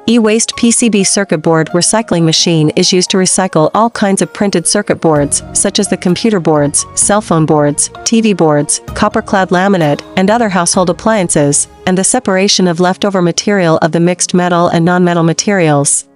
E-waste PCB circuit board recycling machine is used to recycle all kinds of printed circuit boards, such as the computer boards, cell phone boards, TV boards, copper-clad laminate, and other household appliances, and the separation of leftover material of the mixed metal and non-metal materials.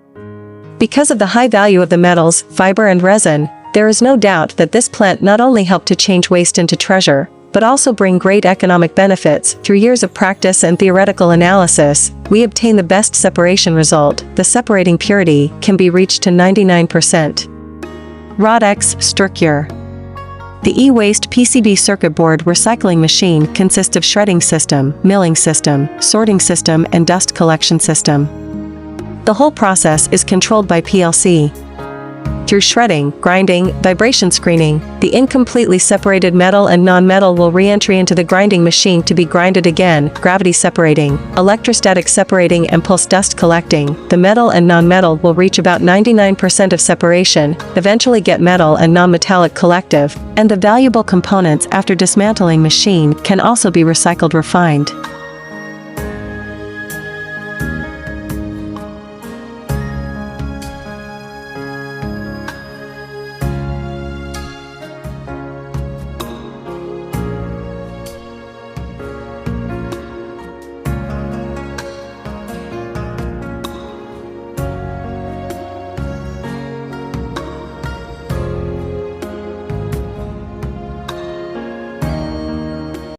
Because of the high value of the metals, fiber and resin, there is no doubt that this plant not only helped to change waste into treasure, but also bring great economic benefits. Through years of practice and theoretical analysis, we obtain the best separation result. The separating purity can be reached to 99%. Rodex Struktur. The e-waste PCB circuit board recycling machine consists of shredding system, milling system, sorting system and dust collection system. The whole process is controlled by PLC. Through shredding, grinding, vibration screening, the incompletely separated metal and non-metal will re-entry into the grinding machine to be grinded again, gravity separating, electrostatic separating and pulse dust collecting. The metal and non-metal will reach about 99% of separation, eventually get metal and non-metallic collective, and the valuable components after dismantling machine can also be recycled refined.